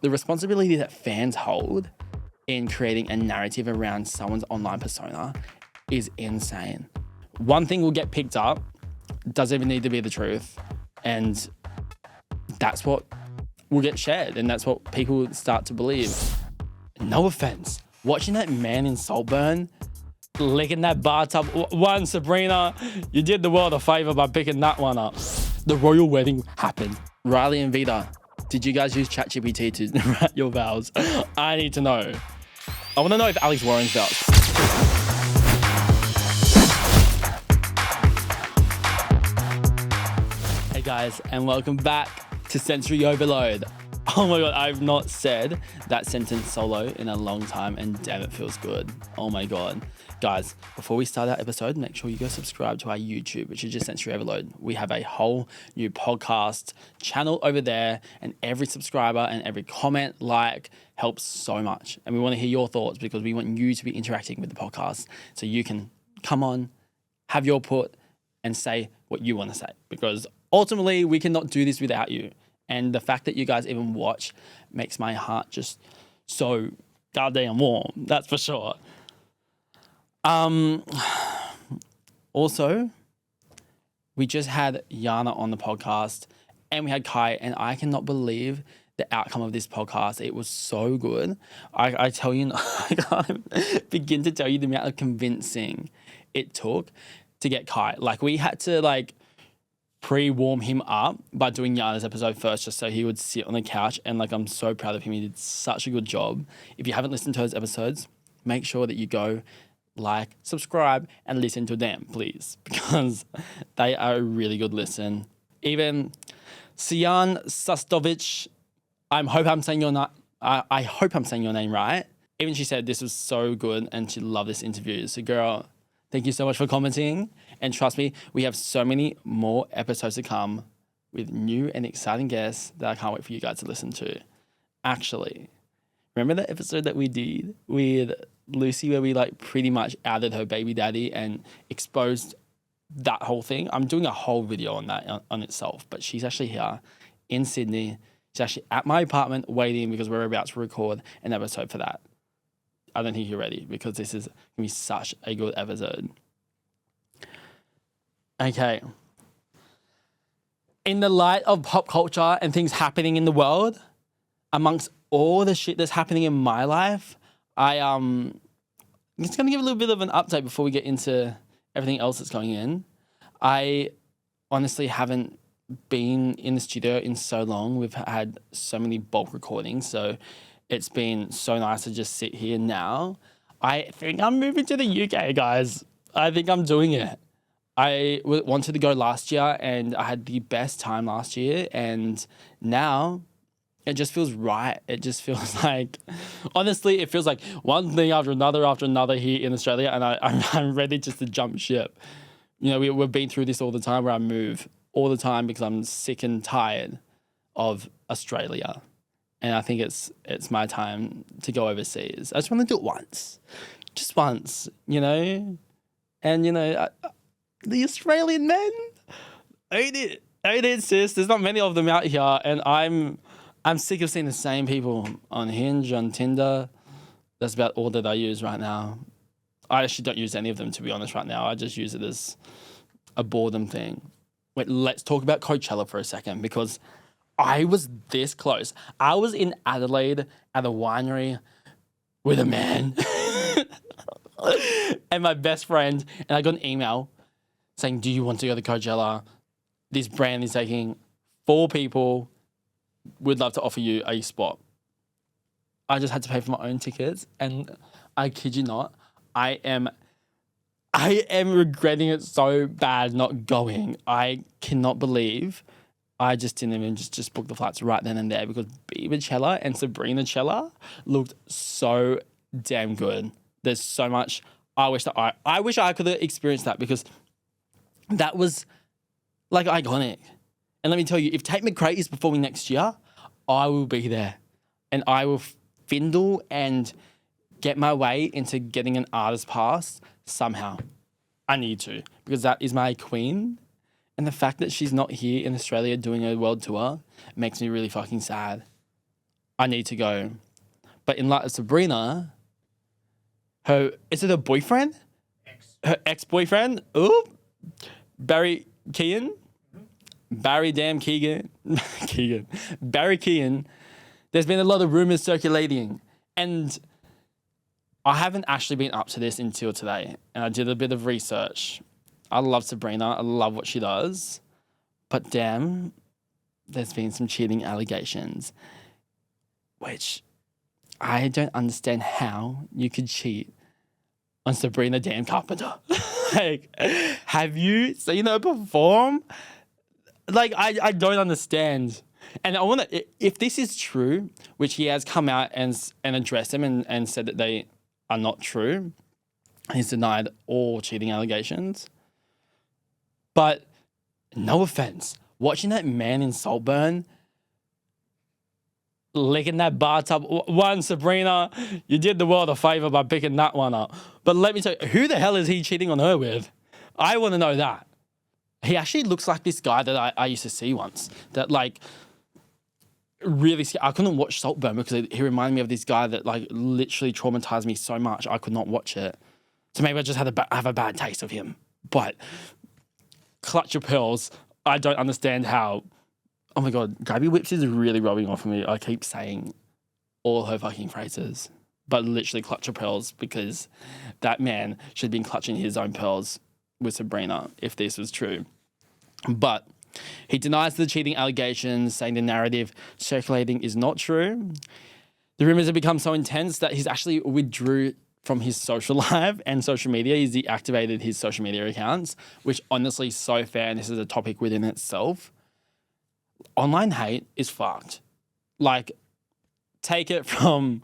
the responsibility that fans hold in creating a narrative around someone's online persona is insane. One thing will get picked up, doesn't even need to be the truth, and that's what will get shared, and that's what people start to believe. No offense, watching that man in Saltburn, licking that bathtub, one, Sabrina, you did the world a favor by picking that one up. The royal wedding happened. Riley and Vita, did you guys use ChatGPT to write your vows? I need to know. I want to know if Alex Warren's vows. Hey guys, and welcome back to Sensory Overload. Oh my God, I've not said that sentence solo in a long time, and damn, it feels good. Oh my God. Guys, before we start our episode, make sure you go subscribe to our YouTube, which is just Sensory Overload. We have a whole new podcast channel over there, and every subscriber and every comment, like, helps so much. And we want to hear your thoughts because we want you to be interacting with the podcast so you can come on, have your put, and say what you want to say. Because ultimately, we cannot do this without you. And the fact that you guys even watch makes my heart just so goddamn warm. That's for sure. Also, we just had Yanna on the podcast and we had Kai, and I cannot believe the outcome of this podcast. It was so good. I tell you, I can't begin to tell you the amount of convincing it took to get Kai. Like, we had to pre-warm him up by doing Yanna's episode first just so he would sit on the couch, and I'm so proud of him. He did such a good job. If you haven't listened to those episodes, make sure that you go subscribe and listen to them, please, because they are a really good listen. Even Sian Sustovic, I hope I'm saying your name right. Even she said this was so good and she loved this interview. So girl, thank you so much for commenting. And trust me, we have so many more episodes to come with new and exciting guests that I can't wait for you guys to listen to. Actually, remember that episode that we did with Lucy where we pretty much outed her baby daddy and exposed that whole thing? I'm doing a whole video on that on itself, but she's actually here in Sydney. She's actually at my apartment waiting because we're about to record an episode for that. I don't think you're ready because this is going to be such a good episode. Okay. In the light of pop culture and things happening in the world, amongst all the shit that's happening in my life, I'm just going to give a little bit of an update before we get into everything else that's going in. I honestly haven't been in the studio in so long. We've had so many bulk recordings, so it's been so nice to just sit here now. I think I'm moving to the UK, guys. I think I'm doing it. I wanted to go last year and I had the best time last year, and now it just feels right. It just feels honestly, it feels like one thing after another here in Australia, and I'm ready just to jump ship. You know, we've been through this all the time where I move all the time because I'm sick and tired of Australia. And I think it's my time to go overseas. I just want to do it once. Just once, And, the Australian men, ain't it, sis? There's not many of them out here, and I'm sick of seeing the same people on Hinge, on Tinder. That's about all that I use right now. I actually don't use any of them, to be honest, right now. I just use it as a boredom thing. Wait, let's talk about Coachella for a second, because I was this close. I was in Adelaide at a winery with a man and my best friend, and I got an email saying, do you want to go to Coachella? This brand is taking 4 people. We'd love to offer you a spot. I just had to pay for my own tickets, and I kid you not, I am regretting it so bad not going. I cannot believe I just didn't even just book the flights right then and there, because Biebercella and Sabrinacella looked so damn good. There's so much. I wish I could have experienced that, because that was iconic. And let me tell you, if Tate McRae is performing next year, I will be there. And I will findle and get my way into getting an artist pass somehow. I need to, because that is my queen. And the fact that she's not here in Australia doing a world tour makes me really fucking sad. I need to go. But in light of Sabrina, is it her boyfriend? Her ex-boyfriend? Ooh, Barry Keoghan? Barry damn Keoghan. Keoghan. Barry Keoghan. There's been a lot of rumours circulating. And I haven't actually been up to this until today. And I did a bit of research. I love Sabrina. I love what she does. But damn, there's been some cheating allegations. Which I don't understand how you could cheat on Sabrina damn Carpenter. Like, have you seen her perform? Like, I don't understand. And I want to, if this is true, which he has come out and addressed them and said that they are not true, he's denied all cheating allegations. But no offense, watching that man in Saltburn licking that bathtub, one, Sabrina, you did the world a favor by picking that one up. But let me tell you, who the hell is he cheating on her with? I want to know that. He actually looks like this guy that I used to see once. That like really, I couldn't watch Saltburn because he reminded me of this guy that like literally traumatized me so much I could not watch it. So maybe I just have a bad taste of him. But Clutch Your Pearls, I don't understand how. Oh my God, Grabby Whips is really rubbing off on me. I keep saying all her fucking phrases, but literally Clutch Your Pearls, because that man should have been clutching his own pearls with Sabrina if this was true. But he denies the cheating allegations, saying the narrative circulating is not true. The rumors have become so intense that he's actually withdrew from his social life and social media. He's deactivated his social media accounts, which honestly is so fair, and this is a topic within itself. Online hate is fucked. Like, take it from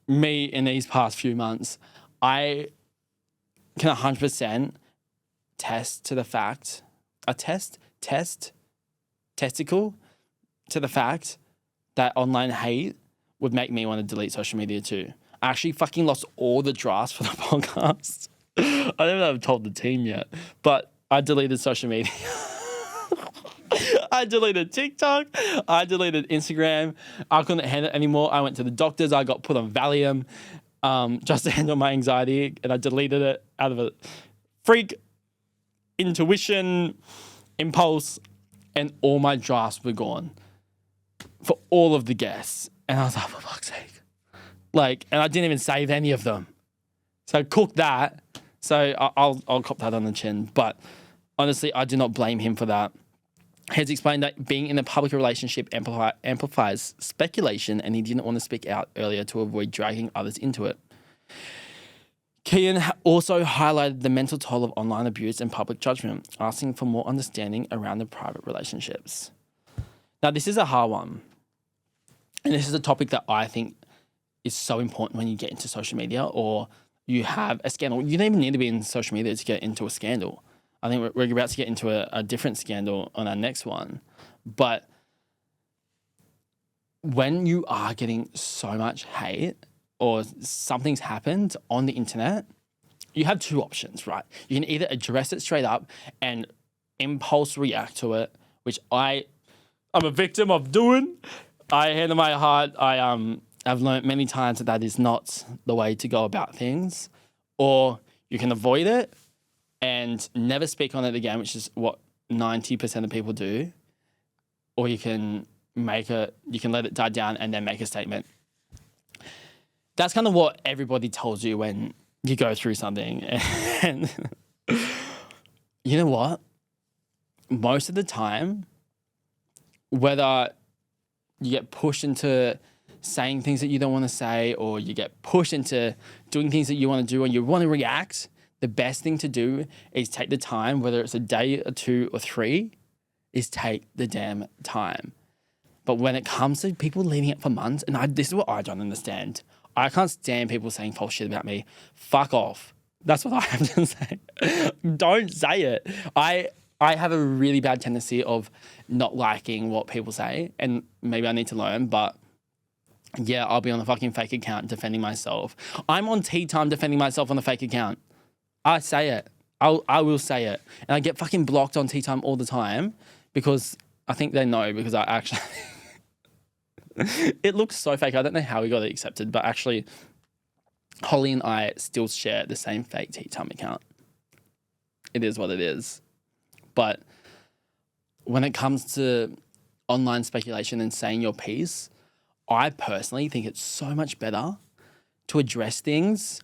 me in these past few months. I can 100% testicle to the fact that online hate would make me want to delete social media too. I actually fucking lost all the drafts for the podcast. I don't know if I've told the team yet, but I deleted social media. I deleted TikTok. I deleted Instagram. I couldn't handle it anymore. I went to the doctors. I got put on Valium just to handle my anxiety, and I deleted it out of a freak intuition impulse, and all my drafts were gone for all of the guests. And I was like, for fuck's sake. Like, and I didn't even save any of them. So cook that. So I'll cop that on the chin. But honestly, I do not blame him for that. He has explained that being in a public relationship amplifies speculation, and he didn't want to speak out earlier to avoid dragging others into it. Keoghan also highlighted the mental toll of online abuse and public judgment, asking for more understanding around the private relationships. Now, this is a hard one, and this is a topic that I think is so important when you get into social media or you have a scandal. You don't even need to be in social media to get into a scandal. I think we're about to get into a different scandal on our next one. But when you are getting so much hate or something's happened on the internet, you have two options, right? You can either address it straight up and impulse react to it, which I'm a victim of doing. I hand on my heart, I've learned many times that is not the way to go about things. Or you can avoid it and never speak on it again, which is what 90% of people do. Or you can let it die down and then make a statement. That's kind of what everybody tells you when you go through something. And you know what? Most of the time, whether you get pushed into saying things that you don't want to say, or you get pushed into doing things that you want to do and you want to react, the best thing to do is take the time, whether it's a day or 2 or 3, is take the damn time. But when it comes to people leaving it for months, and this is what I don't understand. I can't stand people saying false shit about me. Fuck off. That's what I have to say. Don't say it. I have a really bad tendency of not liking what people say, and maybe I need to learn, but yeah, I'll be on a fucking fake account defending myself. I'm on tea time defending myself on a fake account. I say it. I will say it. And I get fucking blocked on tea time all the time because I think they know because I actually It looks so fake. I don't know how we got it accepted, but actually, Holly and I still share the same fake tea time account. It is what it is. But when it comes to online speculation and saying your piece, I personally think it's so much better to address things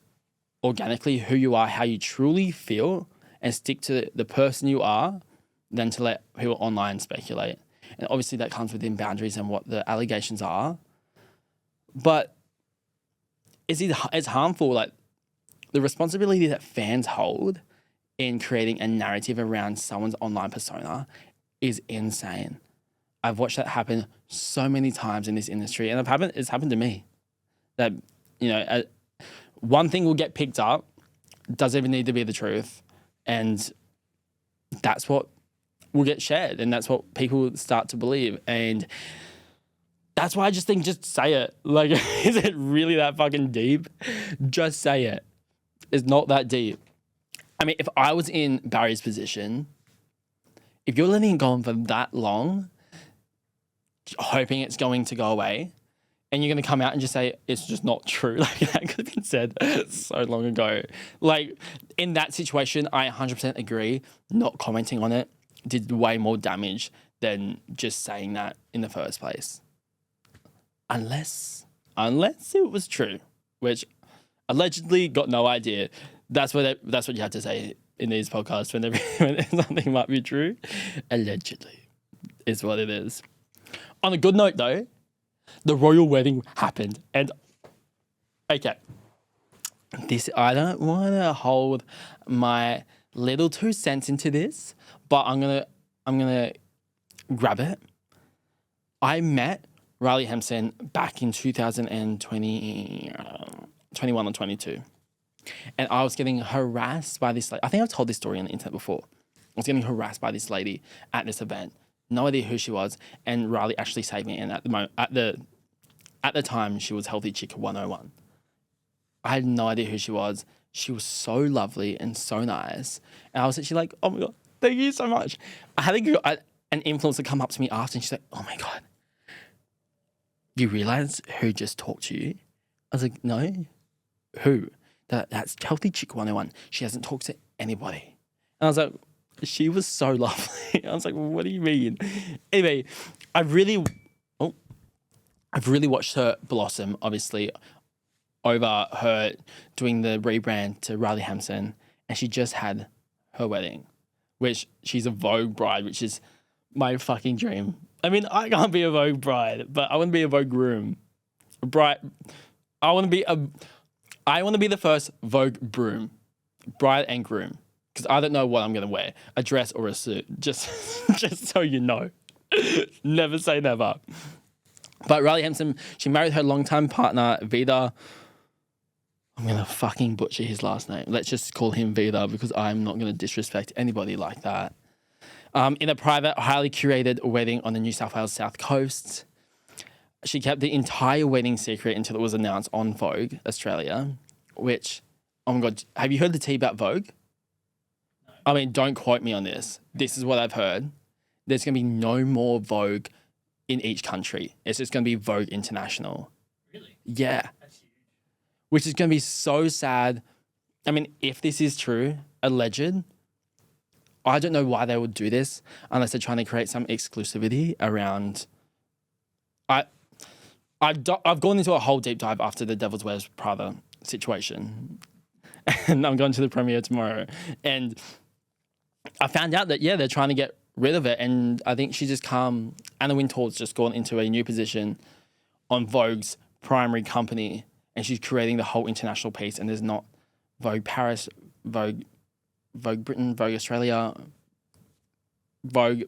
organically, who you are, how you truly feel, and stick to the person you are than to let people online speculate. And obviously that comes within boundaries and what the allegations are. But it's harmful. Like, the responsibility that fans hold in creating a narrative around someone's online persona is insane. I've watched that happen so many times in this industry, and it's happened to me. That, one thing will get picked up, doesn't even need to be the truth, and that's what will get shared, and that's what people start to believe. And that's why I just think, just say it. Like, is it really that fucking deep? Just say it. It's not that deep. I mean, if I was in Barry's position, if you're letting it go on for that long, hoping it's going to go away, and you're going to come out and just say it's just not true, like, that could have been said so long ago. Like, in that situation, I 100% agree. Not commenting on it did way more damage than just saying that in the first place. Unless it was true, which allegedly, got no idea. That's what you have to say in these podcasts when something might be true. Allegedly is what it is. On a good note, though, the royal wedding happened, and okay, I don't want to hold my little 2 cents into this, but I'm gonna grab it. I met Riley Hemson back in 2020, 21 or 22. And I was getting harassed by this lady. I think I've told this story on the internet before. I was getting harassed by this lady at this event. No idea who she was. And Riley actually saved me. And at the time, she was Healthy Chick 101. I had no idea who she was. She was so lovely and so nice. And I was actually like, oh my God, thank you so much. I had an influencer come up to me after, and she's like, oh my God, you realize who just talked to you? I was like, no. Who? That's Healthy Chick 101. She hasn't talked to anybody. And I was like, she was so lovely. I was like, what do you mean? Anyway, I've really watched her blossom, obviously, over her doing the rebrand to Riley Hemson. And she just had her wedding, which she's a Vogue bride, which is my fucking dream. I mean, I can't be a Vogue bride, but I want to be a Vogue groom. I want to be the first Vogue bride and groom, because I don't know what I'm going to wear, a dress or a suit, just so you know. Never say never. But Riley Hemson, she married her longtime partner, Vida. I'm going to fucking butcher his last name. Let's just call him Vida, because I'm not going to disrespect anybody like that. In a private, highly curated wedding on the New South Wales South Coast. She kept the entire wedding secret until it was announced on Vogue Australia, which, oh my God, have you heard the tea about Vogue? No. I mean, don't quote me on this. This is what I've heard. There's going to be no more Vogue in each country. It's just going to be Vogue International. Really? Yeah. That's huge. Which is going to be so sad. I mean, if this is true, alleged, I don't know why they would do this unless they're trying to create some exclusivity around... I've gone into a whole deep dive after the Devil's Wears Prada situation, and I'm going to the premiere tomorrow. And I found out that, they're trying to get rid of it. And I think Anna Wintour's just gone into a new position on Vogue's primary company, and she's creating the whole international piece. And there's not Vogue Paris, Vogue Britain, Vogue Australia, Vogue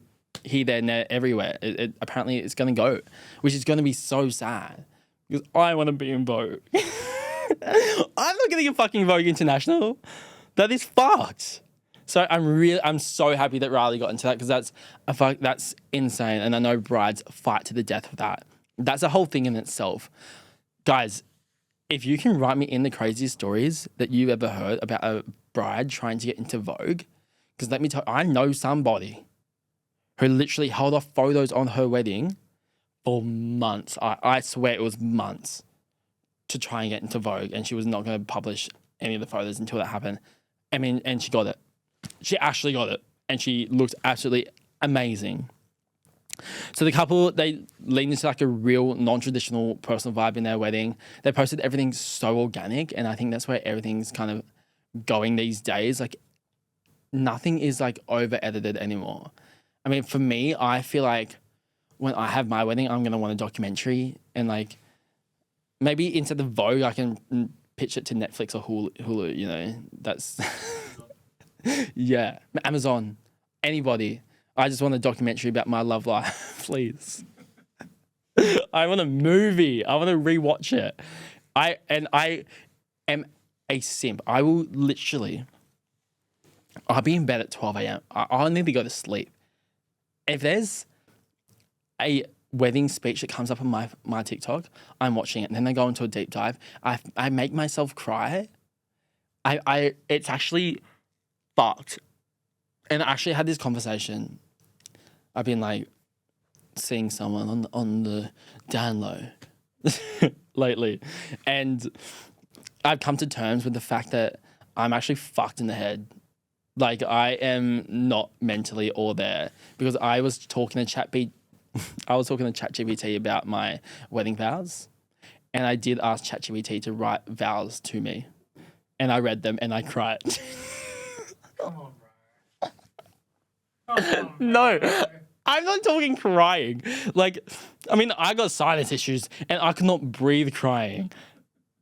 here, there, and there, everywhere. Apparently it's going to go, which is going to be so sad, because I want to be in Vogue. I'm not getting a fucking Vogue International. That is fucked. So I'm so happy that Riley got into that, because that's insane. And I know brides fight to the death for that. That's a whole thing in itself. Guys, if you can write me in the craziest stories that you've ever heard about a bride trying to get into Vogue, because let me tell you, I know somebody who literally held off photos on her wedding for months. I swear it was months to try and get into Vogue, and she was not going to publish any of the photos until that happened. I mean, and she got it. She actually got it, and she looked absolutely amazing. So the couple, they leaned into like a real non-traditional personal vibe in their wedding. They posted everything so organic, and I think that's where everything's kind of going these days. Like nothing is like over edited anymore. I mean, for me, I feel like when I have my wedding, I'm gonna want a documentary, and like maybe instead of Vogue, I can pitch it to Netflix or Hulu. You know, that's yeah, Amazon, anybody. I just want a documentary about my love life, please. I want a movie. I want to rewatch it. I am a simp. I will literally. I'll be in bed at 12 a.m. I'll need to go to sleep. If there's a wedding speech that comes up on my TikTok, I'm watching it. And then I go into a deep dive. I make myself cry. It's actually fucked. And I actually had this conversation. I've been like seeing someone on the down low lately. And I've come to terms with the fact that I'm actually fucked in the head. Like I am not mentally all there, because I was talking to ChatGPT about my wedding vows, and I did ask ChatGPT to write vows to me, and I read them and I cried. Come on, bro. Come on, No, bro. I'm not talking crying. Like, I mean, I got sinus issues and I could not breathe crying.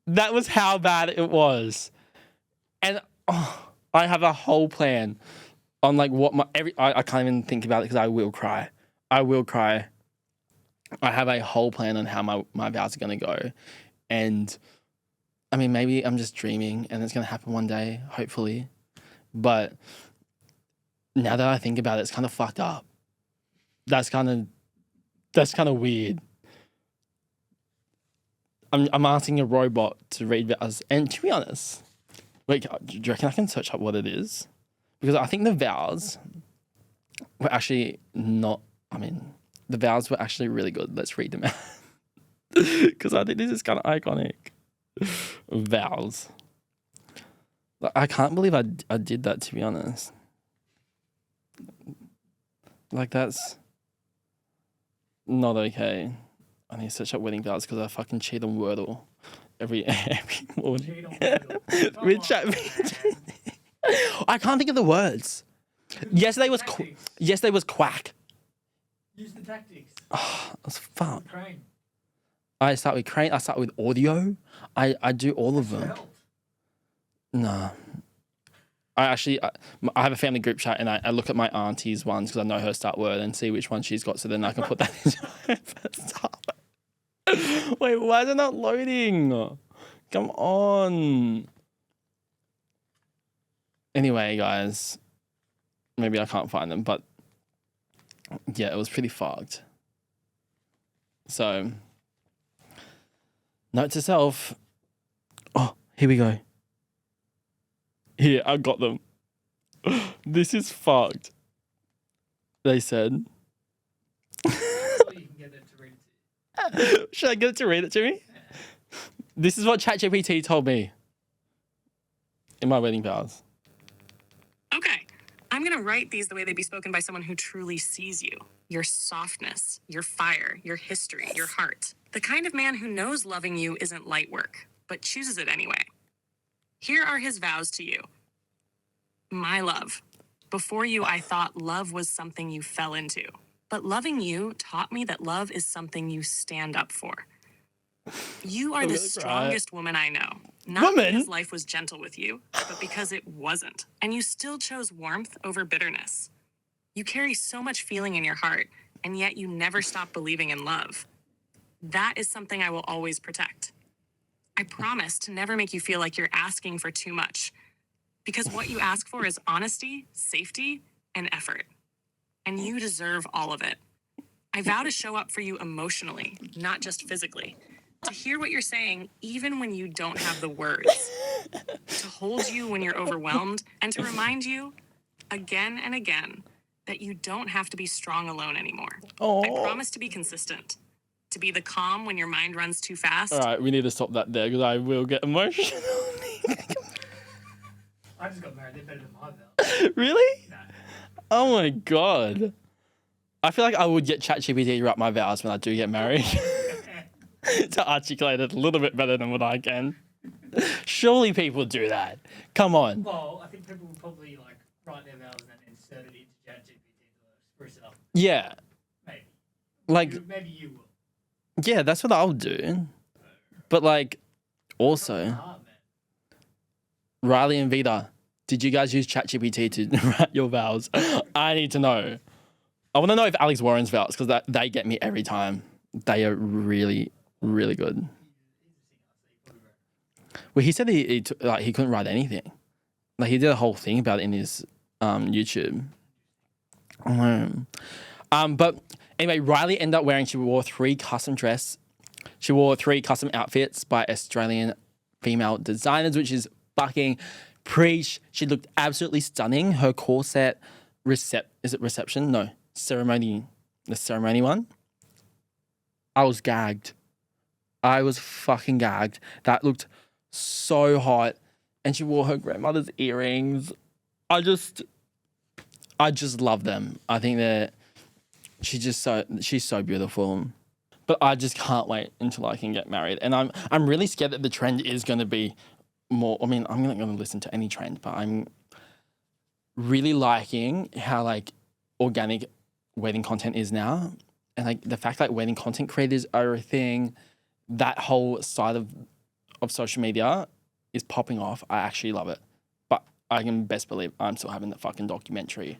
That was how bad it was. And I have a whole plan on like what I can't even think about it because I will cry. I will cry. I have a whole plan on how my vows are going to go. And I mean, maybe I'm just dreaming and it's going to happen one day, hopefully. But now that I think about it, it's kind of fucked up. That's kind of weird. I'm asking a robot to read vows, and to be honest, wait, do you reckon I can search up what it is? Because I think the vows were actually not. I mean, the vows were actually really good. Let's read them out. Because I think this is kind of iconic. Vows. I can't believe I did that, to be honest. Like, that's not okay. I need to search up wedding vows because I fucking cheat on Wordle every morning. Cheat on Wordle. With ChatGPT. I can't think of the words. Yesterday was quack. Use the tactics. Oh, that's fun. Crane. I start with crane. I start with audio. I do all of them. Help. No. I have a family group chat and I look at my auntie's ones because I know her start word and see which one she's got, so then I can put that into my first half. Wait, why is it not loading? Come on. Anyway, guys, maybe I can't find them, but yeah, it was pretty fucked. So, note to self. Oh, here we go. Here, I got them. This is fucked. They said. Or you can get them to read it to you. Should I get it to read it to me? This is what ChatGPT told me in my wedding vows. Okay, I'm gonna write these the way they'd be spoken by someone who truly sees you. Your softness, your fire, your history, your heart. The kind of man who knows loving you isn't light work, but chooses it anyway. Here are his vows to you. My love, before you I thought love was something you fell into, but loving you taught me that love is something you stand up for. You are the strongest woman I know. Not because life was gentle with you, but because it wasn't. And you still chose warmth over bitterness. You carry so much feeling in your heart, and yet you never stop believing in love. That is something I will always protect. I promise to never make you feel like you're asking for too much, because what you ask for is honesty, safety, and effort. And you deserve all of it. I vow to show up for you emotionally, not just physically. To hear what you're saying, even when you don't have the words. To hold you when you're overwhelmed, and to remind you, again and again, that you don't have to be strong alone anymore. Oh. I promise to be consistent. To be the calm when your mind runs too fast. All right, we need to stop that there because I will get emotional. I just got married. They're better than my vows. Really? No. Oh my God. I feel like I would get ChatGPT to write my vows when I do get married to articulate it a little bit better than what I can. Surely people do that. Come on. Well, I think people will probably like write their vows and then insert it into ChatGPT to spruce it up. Yeah. Maybe. Like, Maybe you will. yeah, that's what I'll do. But like, also, Hard, man. Riley and Vita, did you guys use ChatGPT to write your vows? I need to know. I want to know if Alex Warren's vows, because they get me every time. They are really, really good. Well, he said he couldn't write anything. Like, he did a whole thing about it in his YouTube. But anyway, Riley ended up wearing, she wore 3 custom outfits by Australian female designers, which is fucking preach. She looked absolutely stunning. Her corset reception? No, ceremony. The ceremony one. I was gagged. I was fucking gagged. That looked so hot. And she wore her grandmother's earrings. I just love them. I think she's so beautiful. But I just can't wait until I can get married. And I'm really scared that the trend is going to be more, I mean, I'm not going to listen to any trend, but I'm really liking how like organic wedding content is now. And like the fact that wedding content creators are a thing, that whole side of social media is popping off. I actually love it. But I can best believe I'm still having the fucking documentary.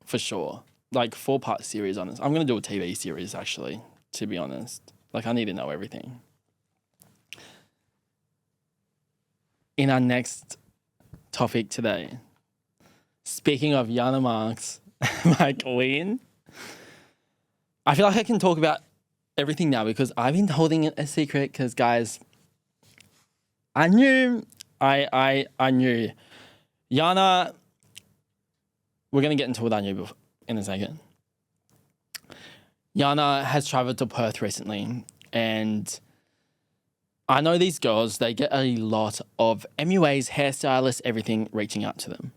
For sure. Like 4-part series on this. I'm going to do a TV series actually, to be honest. Like I need to know everything. In our next topic today, speaking of Yanna Marks, my queen, I feel like I can talk about everything now because I've been holding it a secret because, guys, I knew Yanna, we're going to get into what I knew in a second. Yanna has traveled to Perth recently and I know these girls, they get a lot of MUAs, hairstylists, everything reaching out to them.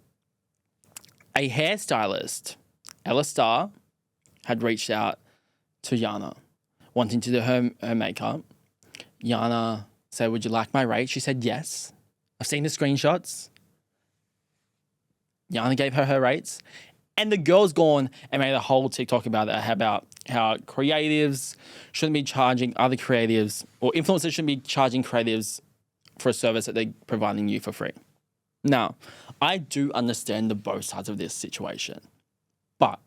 A hairstylist, Ella Starr, had reached out to Yanna, wanting to do her makeup. Yanna said, would you like my rate? She said, yes. I've seen the screenshots. Yanna gave her rates. And the girl's gone and made a whole TikTok about it, about how creatives shouldn't be charging other creatives, or influencers shouldn't be charging creatives for a service that they're providing you for free. Now, I do understand the both sides of this situation. But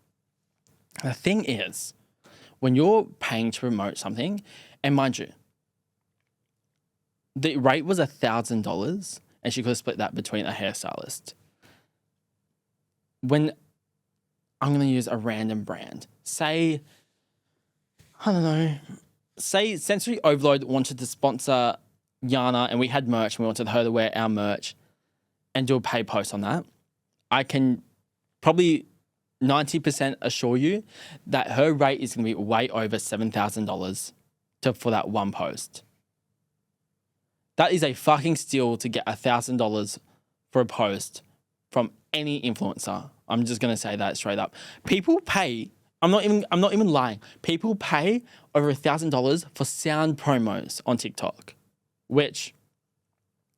the thing is, when you're paying to promote something, and mind you, the rate was $1,000 and she could have split that between a hairstylist. When I'm going to use a random brand, say, I don't know, say Sensory Overload wanted to sponsor Yanna and we had merch and we wanted her to wear our merch and do a paid post on that, I can probably 90% assure you that her rate is going to be way over $7,000 for that one post. That is a fucking steal to get $1,000 for a post from any influencer. I'm just gonna say that straight up. People pay. I'm not even lying. People pay over $1,000 for sound promos on TikTok. Which,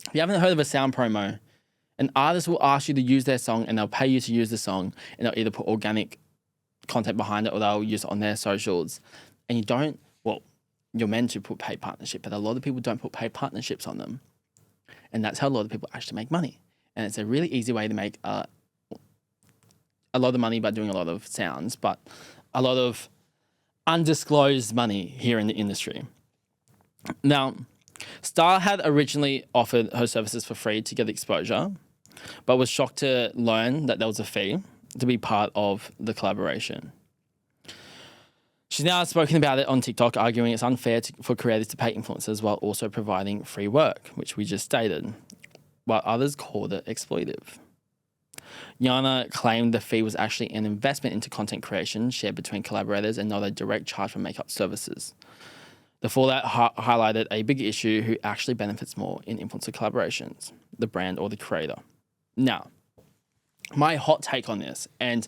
if you haven't heard of a sound promo, an artist will ask you to use their song and they'll pay you to use the song and they'll either put organic content behind it or they'll use it on their socials. And you're meant to put paid partnership, but a lot of people don't put paid partnerships on them. And that's how a lot of people actually make money. And it's a really easy way to make a lot of money by doing a lot of sounds, but a lot of undisclosed money here in the industry. Now, Star had originally offered her services for free to get exposure, but was shocked to learn that there was a fee to be part of the collaboration. She's now spoken about it on TikTok, arguing it's unfair for creators to pay influencers while also providing free work, which we just stated, while others called it exploitive. Yanna claimed the fee was actually an investment into content creation shared between collaborators and not a direct charge for makeup services. The fallout highlighted a big issue: who actually benefits more in influencer collaborations, the brand or the creator. Now, my hot take on this, and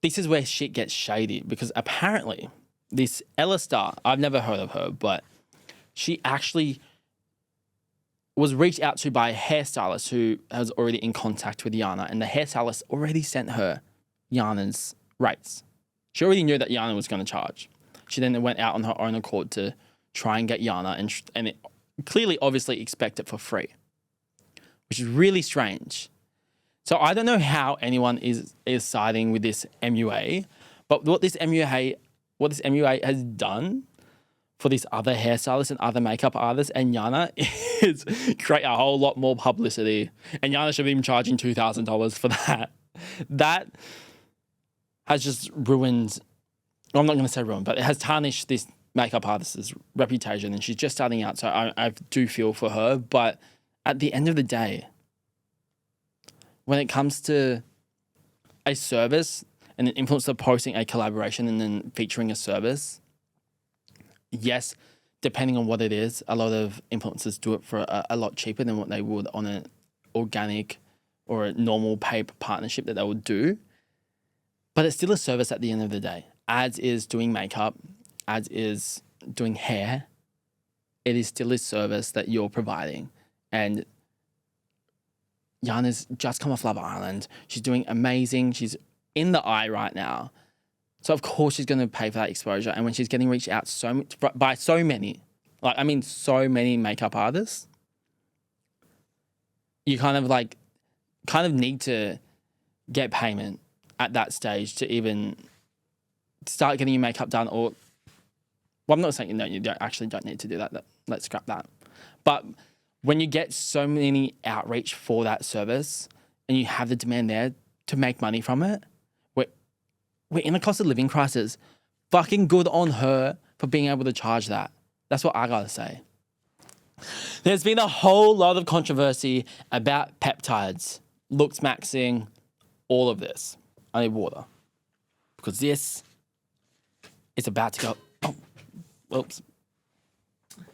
this is where shit gets shady, because apparently this Ella Star, I've never heard of her, but she actually was reached out to by a hairstylist who was already in contact with Yanna, and the hairstylist already sent her Yanna's rates. She already knew that Yanna was going to charge. She then went out on her own accord to try and get Yanna, and it clearly, obviously, expect it for free, which is really strange. So I don't know how anyone is siding with this MUA, but what this MUA has done for this other hairstylist and other makeup artists and Yanna is create a whole lot more publicity. And Yanna should have been charging $2,000 for that. That has just ruined, well, I'm not going to say ruined, but it has tarnished this makeup artist's reputation, and she's just starting out, so I do feel for her. But at the end of the day, when it comes to a service and an influencer posting a collaboration and then featuring a service, yes, depending on what it is, a lot of influencers do it for a lot cheaper than what they would on an organic or a normal paid partnership that they would do. But it's still a service at the end of the day. Ads is doing makeup, ads is doing hair. It is still a service that you're providing. And Yanna's just come off Love Island. She's doing amazing. She's in the eye right now. So of course she's going to pay for that exposure. And when she's getting reached out by so many makeup artists, you kind of need to get payment at that stage to even start getting your makeup done. Or, well, I'm not saying you don't need to do that. Let's scrap that. But when you get so many outreach for that service and you have the demand there to make money from it, we're in a cost of living crisis. Fucking good on her for being able to charge that. That's what I gotta say. There's been a whole lot of controversy about peptides, Looksmaxxing, all of this. I need water. Because this is about to go... Oh, oops.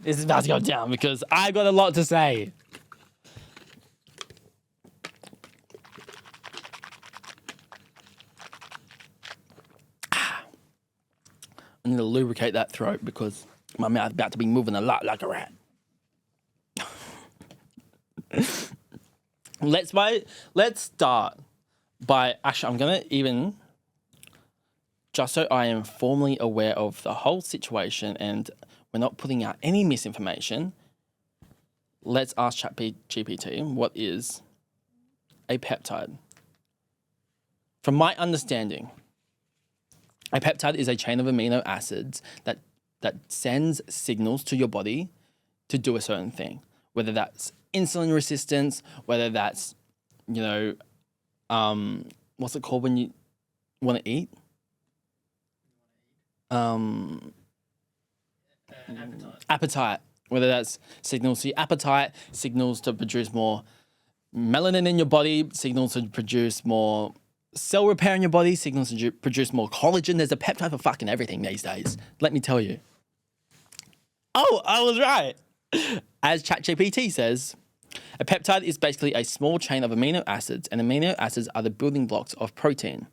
This is about to go down because I got a lot to say. I need to lubricate that throat because my mouth is about to be moving a lot like a rat. Let's start by... Actually, I'm going to even... Just so I am formally aware of the whole situation and we're not putting out any misinformation, let's ask ChatGPT, what is a peptide? From my understanding, a peptide is a chain of amino acids that sends signals to your body to do a certain thing, whether that's insulin resistance, whether that's, what's it called when you want to eat? Appetite. Whether that's signals to your appetite, signals to produce more melanin in your body, signals to produce more cell repair in your body, signals to produce more collagen. There's a peptide for fucking everything these days. Let me tell you. Oh, I was right. As ChatGPT says, a peptide is basically a small chain of amino acids, and amino acids are the building blocks of protein.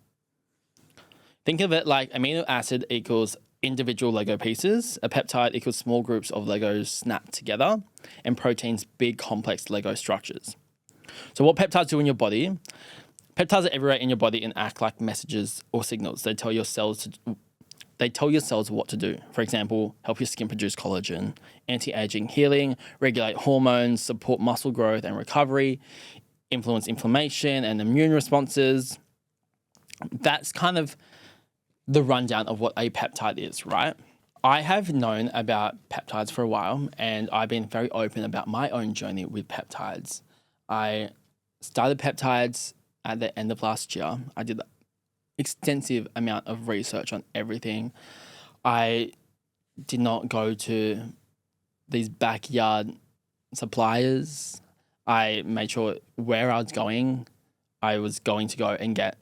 Think of it like amino acid equals individual Lego pieces, a peptide equals small groups of Legos snapped together, and proteins big complex Lego structures. So what peptides do in your body? Peptides are everywhere in your body and act like messages or signals. They tell your cells what to do. For example, help your skin produce collagen, anti-aging healing, regulate hormones, support muscle growth and recovery, influence inflammation and immune responses. That's kind of the rundown of what a peptide is, right? I have known about peptides for a while, and I've been very open about my own journey with peptides. I started peptides at the end of last year. I did an extensive amount of research on everything. I did not go to these backyard suppliers. I made sure where I was going to go and get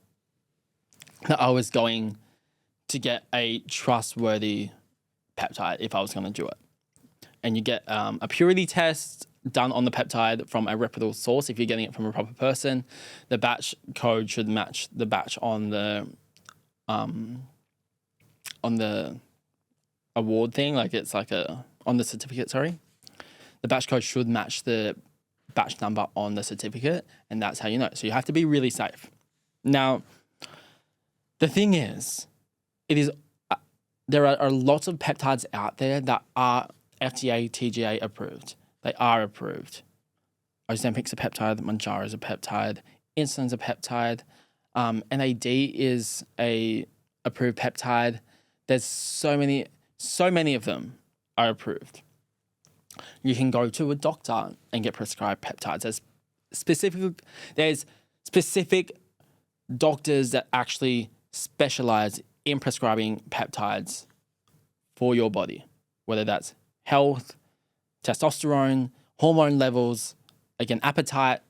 a trustworthy peptide if I was going to do it. And you get a purity test done on the peptide from a reputable source if you're getting it from a proper person. The batch code should match the batch on the award thing, like it's like on the certificate, sorry. The batch code should match the batch number on the certificate, and that's how you know. So you have to be really safe. Now, the thing is, there are lots of peptides out there that are FDA, TGA approved. They are approved. Ozempic's a peptide, Mounjaro's a peptide, insulin's a peptide, NAD is a approved peptide. There's so many of them are approved. You can go to a doctor and get prescribed peptides. There's specific doctors that actually specialize in prescribing peptides for your body, whether that's health, testosterone, hormone levels, again, appetite.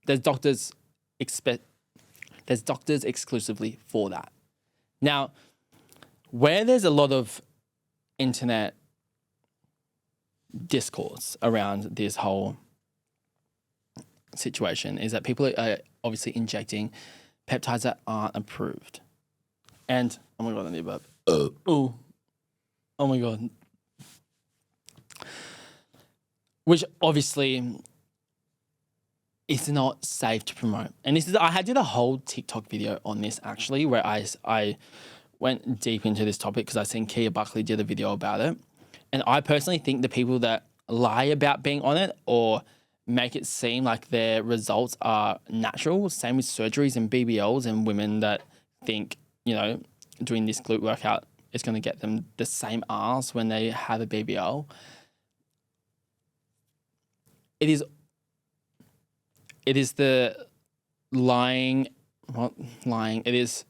There's doctors exclusively for that. Now, where there's a lot of internet discourse around this whole situation is that people are obviously injecting peptides that aren't approved. And, oh my God, I need a burp. Oh my God. Which obviously is not safe to promote. And I did a whole TikTok video on this actually, where I went deep into this topic because I seen Kia Buckley did a video about it. And I personally think the people that lie about being on it or make it seem like their results are natural, same with surgeries and BBLs and women that think, doing this glute workout is going to get them the same ass when they have a BBL. It is the lying, not lying, it is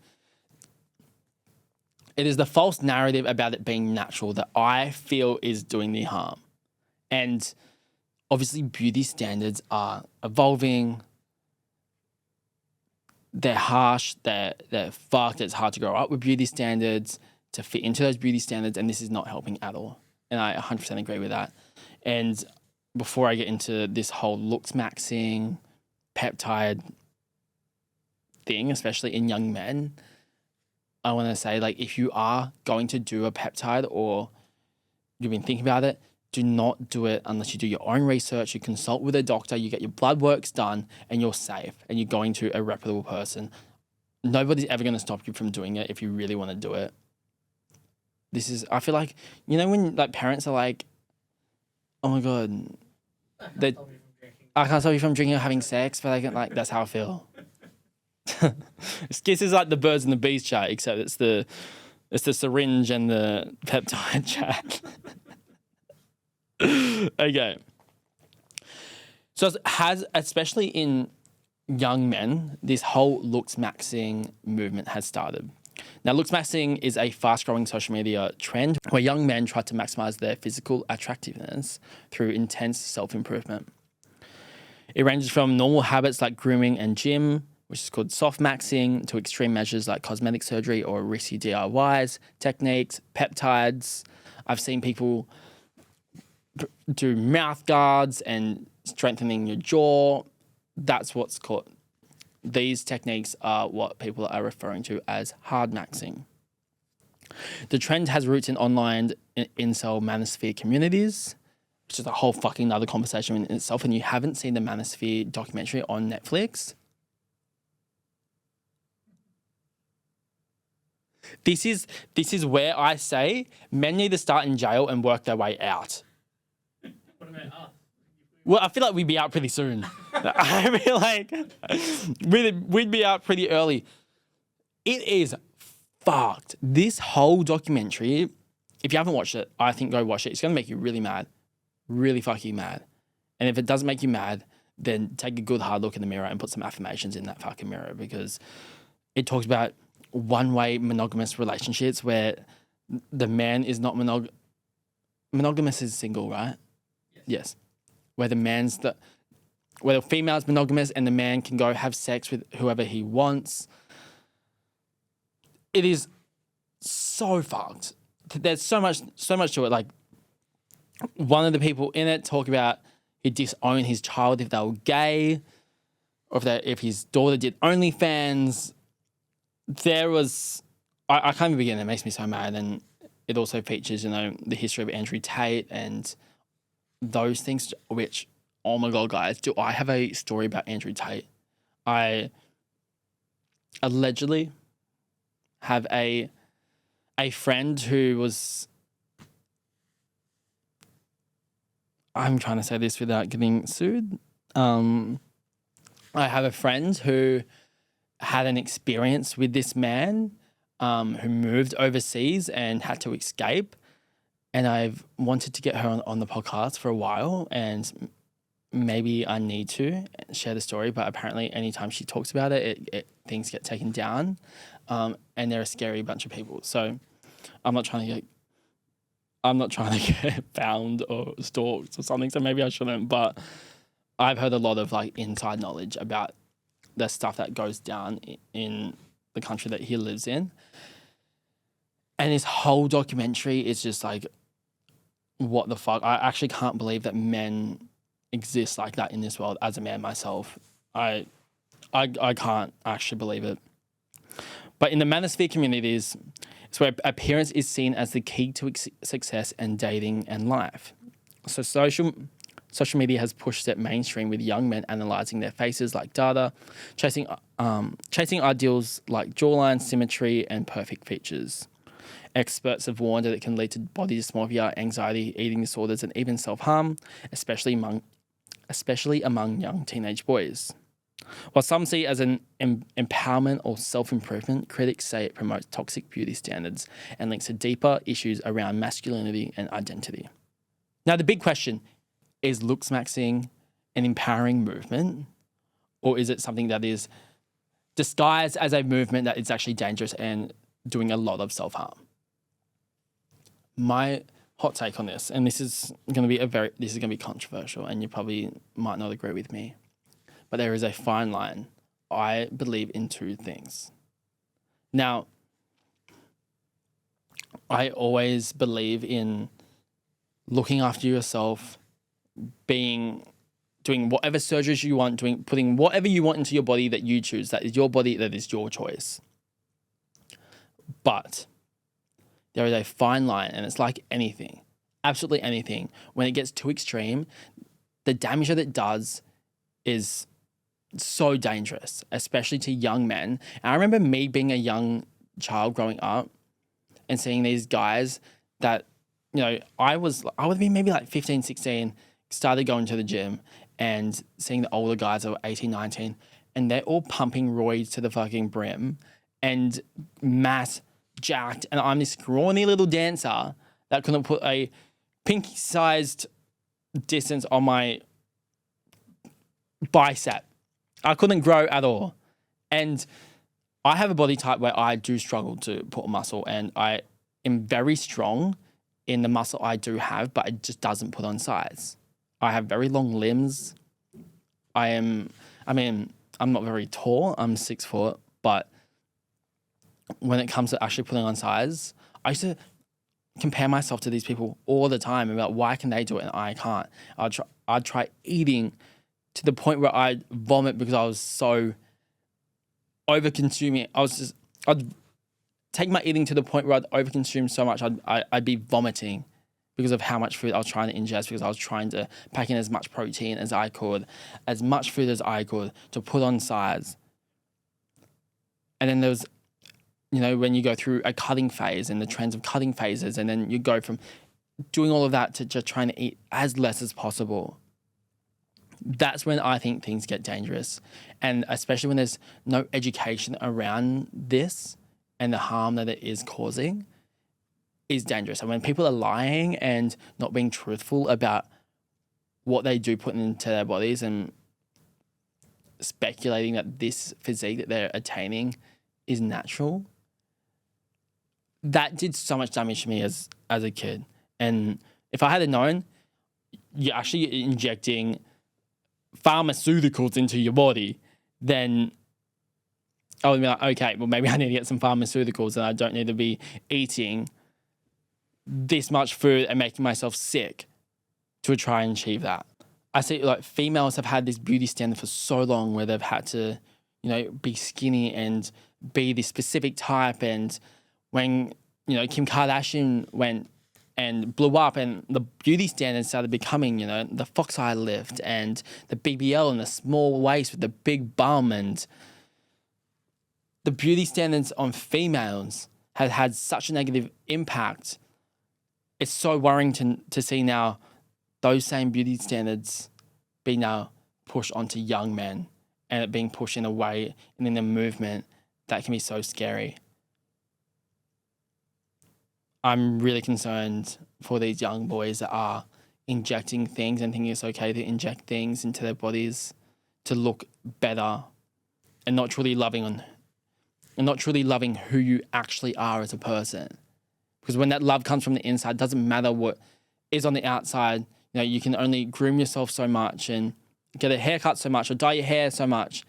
the false narrative about it being natural that I feel is doing the harm. And obviously beauty standards are evolving. They're harsh, they're fucked. It's hard to grow up with beauty standards, to fit into those beauty standards, and this is not helping at all. And I 100% agree with that. And before I get into this whole Looksmaxxing peptide thing, especially in young men, I want to say, if you are going to do a peptide or you've been thinking about it, do not do it unless you do your own research, you consult with a doctor, you get your blood works done, and you're safe, and you're going to a reputable person. Nobody's ever going to stop you from doing it if you really want to do it. I feel like, when parents are like, oh my God, I can't stop you from drinking or having sex, but that's how I feel. This is like the birds and the bees chat, except it's the syringe and the peptide chat. Okay. So especially in young men, this whole Looksmaxxing movement has started. Now, Looksmaxxing is a fast-growing social media trend where young men try to maximize their physical attractiveness through intense self-improvement. It ranges from normal habits like grooming and gym, which is called soft maxing, to extreme measures like cosmetic surgery or risky DIYs, techniques, peptides. I've seen people do mouth guards and strengthening your jaw. That's what's called. These techniques are what people are referring to as hard maxing. The trend has roots in online incel manosphere communities, which is a whole fucking other conversation in itself. And you haven't seen the manosphere documentary on Netflix. This is where I say men need to start in jail and work their way out. What about us? Well, I feel like we'd be out pretty soon. I feel like we'd be out pretty early. It is fucked. This whole documentary, if you haven't watched it, I think go watch it. It's going to make you really mad. Really fucking mad. And if it doesn't make you mad, then take a good hard look in the mirror and put some affirmations in that fucking mirror, because it talks about one-way monogamous relationships where the man is not monogamous is single, right? Yes. Where the man's where the female's monogamous and the man can go have sex with whoever he wants. It is so fucked. There's so much to it. Like, one of the people in it talk about he'd disown his child if they were gay, or if his daughter did OnlyFans. There was, I can't even begin. It makes me so mad. And it also features, the history of Andrew Tate and those things, which, oh my God, guys, do I have a story about Andrew Tate? I allegedly have a friend who was, I'm trying to say this without getting sued. I have a friend who had an experience with this man who moved overseas and had to escape. And I've wanted to get her on the podcast for a while, and maybe I need to share the story, but apparently anytime she talks about it, things get taken down, and they're a scary bunch of people. So I'm not trying to get found or stalked or something, so maybe I shouldn't, but I've heard a lot of like inside knowledge about the stuff that goes down in the country that he lives in. And his whole documentary is just like, what the fuck? I actually can't believe that men exist like that in this world. As a man myself, I can't actually believe it. But in the manosphere communities, it's where appearance is seen as the key to success and dating and life. So social media has pushed it mainstream, with young men analysing their faces like data, chasing ideals like jawline, symmetry, and perfect features. Experts have warned that it can lead to body dysmorphia, anxiety, eating disorders, and even self-harm, especially among young teenage boys. While some see it as an empowerment or self-improvement, critics say it promotes toxic beauty standards and links to deeper issues around masculinity and identity. Now, the big question, is Looksmaxxing an empowering movement, or is it something that is disguised as a movement that is actually dangerous and doing a lot of self-harm? My hot take on this, and this is going to be controversial, and you probably might not agree with me, but there is a fine line. I believe in two things. Now, I always believe in looking after yourself, doing whatever surgeries you want, putting whatever you want into your body that you choose. That is your body, that is your choice. But there is a fine line, and it's like anything, absolutely anything. When it gets too extreme, the damage that it does is so dangerous, especially to young men. And I remember me being a young child growing up and seeing these guys that, I would be maybe like 15, 16, started going to the gym and seeing the older guys that were 18, 19, and they're all pumping roids to the fucking brim and mass jacked. And I'm this scrawny little dancer that couldn't put a pinky-sized distance on my bicep. I couldn't grow at all. And I have a body type where I do struggle to put muscle, and I am very strong in the muscle I do have, but it just doesn't put on size. I have very long limbs. I'm not very tall. I'm 6 foot, but when it comes to actually putting on size, I used to compare myself to these people all the time about why can they do it and I can't. I'd try eating to the point where I'd vomit because I was so over-consuming. I'd take my eating to the point where I'd over-consume so much I'd be vomiting because of how much food I was trying to ingest, because I was trying to pack in as much protein as I could, as much food as I could to put on size. And then there was, when you go through a cutting phase and the trends of cutting phases, and then you go from doing all of that to just trying to eat as less as possible. That's when I think things get dangerous. And especially when there's no education around this and the harm that it is causing is dangerous. And when people are lying and not being truthful about what they do put into their bodies and speculating that this physique that they're attaining is natural, that did so much damage to me as a kid. And if I had known, you're actually injecting pharmaceuticals into your body, then I would be like, okay, well, maybe I need to get some pharmaceuticals and I don't need to be eating this much food and making myself sick to try and achieve that. I see like females have had this beauty standard for so long where they've had to, be skinny and be this specific type. And when, Kim Kardashian went and blew up and the beauty standards started becoming, the fox eye lift and the BBL and the small waist with the big bum, and the beauty standards on females have had such a negative impact. It's so worrying to see now those same beauty standards being now pushed onto young men, and it being pushed in a way and in a movement that can be so scary. I'm really concerned for these young boys that are injecting things and thinking it's okay to inject things into their bodies to look better, and not truly loving who you actually are as a person. Because when that love comes from the inside, it doesn't matter what is on the outside. You can only groom yourself so much and get a haircut so much or dye your hair so much,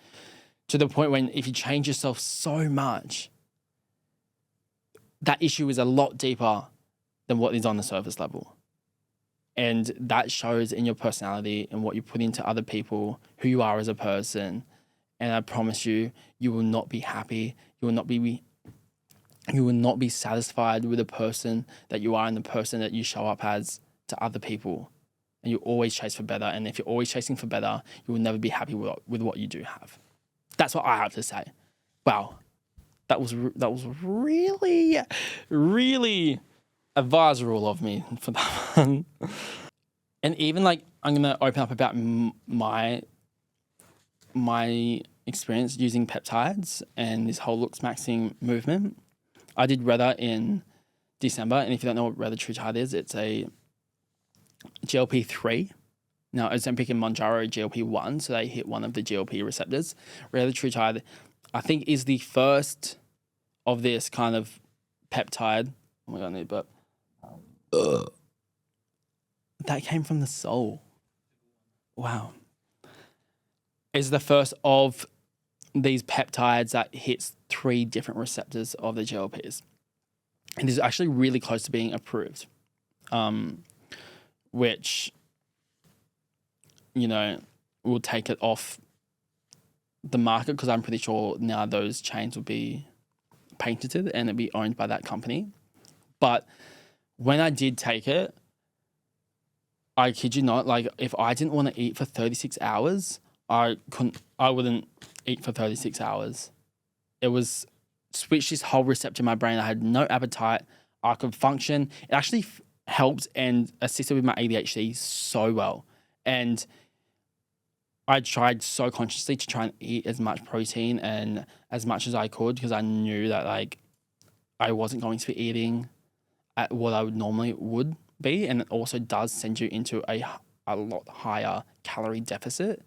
to the point when if you change yourself so much, that issue is a lot deeper than what is on the surface level. And that shows in your personality and what you put into other people, who you are as a person. And I promise you, you will not be happy. You will not be satisfied with the person that you are and the person that you show up as to other people. And you always chase for better. And if you're always chasing for better, you will never be happy with what you do have. That's what I have to say. Wow. That was really, really advisable of me for that one. And even I'm going to open up about my experience using peptides and this whole Looksmaxxing movement. I did Retta in December, and if you don't know what retatrutide is, it's a GLP-3. Now, Ozempic and Mounjaro are GLP-1, so they hit one of the GLP receptors. Retatrutide, I think, is the first of this kind of peptide. Oh my God, I need a burp. That came from the soul. Wow. Is the first of these peptides that hits 3 different receptors of the GLPs. And is actually really close to being approved, which, will take it off the market, because I'm pretty sure now those chains will be patented and it'll be owned by that company. But when I did take it, I kid you not, if I didn't want to eat for 36 hours, I wouldn't eat for 36 hours. It was switched this whole receptor in my brain. I had no appetite. I could function. It actually helped and assisted with my ADHD so well. And I tried so consciously to try and eat as much protein and as much as I could, because I knew that I wasn't going to be eating at what I would normally would be. And it also does send you into a lot higher calorie deficit,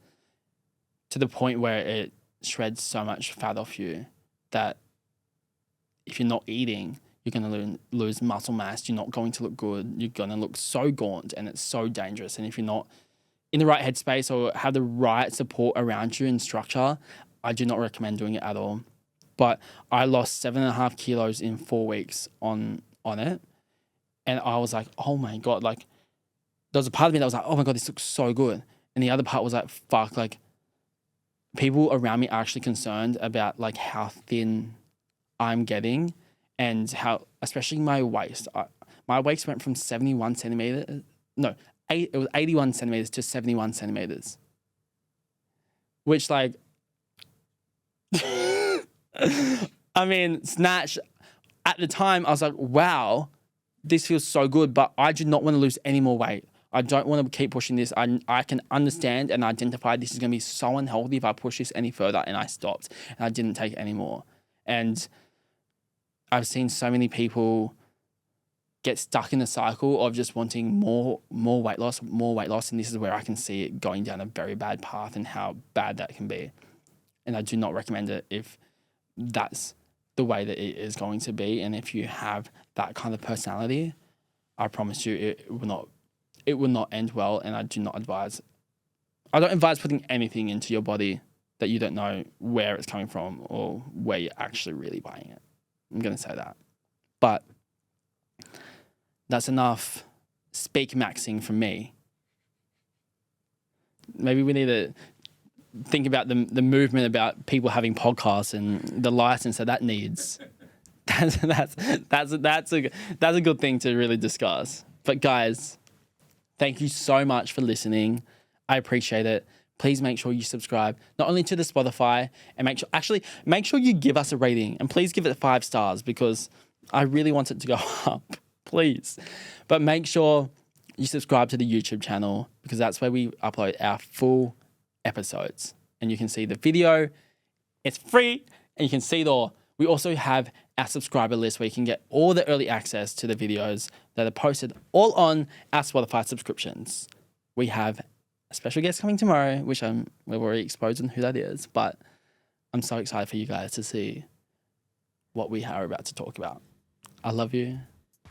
to the point where it shreds so much fat off you that if you're not eating, you're going to lose muscle mass. You're not going to look good. You're going to look so gaunt, and it's so dangerous. And if you're not in the right headspace or have the right support around you and structure, I do not recommend doing it at all. But I lost 7.5 kilos in 4 weeks on it. And I was like, oh my God, there was a part of me that was like, oh my God, this looks so good. And the other part was like, fuck, people around me are actually concerned about how thin I'm getting, and how, especially my waist. My waist went from 71 centimeters. No, it was 81 centimeters to 71 centimeters. Which I mean, snatch. At the time, I was like, wow, this feels so good, but I do not want to lose any more weight. I don't want to keep pushing this. I can understand and identify this is going to be so unhealthy if I push this any further, and I stopped and I didn't take it anymore. And I've seen so many people get stuck in the cycle of just wanting more weight loss, and this is where I can see it going down a very bad path and how bad that can be. And I do not recommend it if that's the way that it is going to be. And if you have that kind of personality, I promise you it will not end well, and I do not advise I don't advise putting anything into your body that you don't know where it's coming from or where you're actually really buying it. I'm going to say that. But that's enough speak maxing from me. Maybe we need to think about the movement about people having podcasts and the license that needs. That's a good thing to really discuss. But guys, thank you so much for listening. I appreciate it. Please make sure you subscribe, not only to the Spotify, and make sure you give us a rating, and please give it 5 stars because I really want it to go up, please. But make sure you subscribe to the YouTube channel because that's where we upload our full episodes, and you can see the video. It's free, and you can see it all. We also have our subscriber list where you can get all the early access to the videos that are posted all on our Spotify subscriptions. We have a special guest coming tomorrow, which we've already exposed on who that is, but I'm so excited for you guys to see what we are about to talk about. I love you,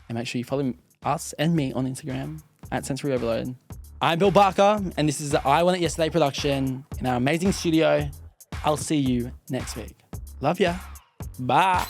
and make sure you follow us and me on Instagram at sensoryoverload. I'm Bill Barker, and this is the I Want It Yesterday production in our amazing studio. I'll see you next week. Love ya. Bye.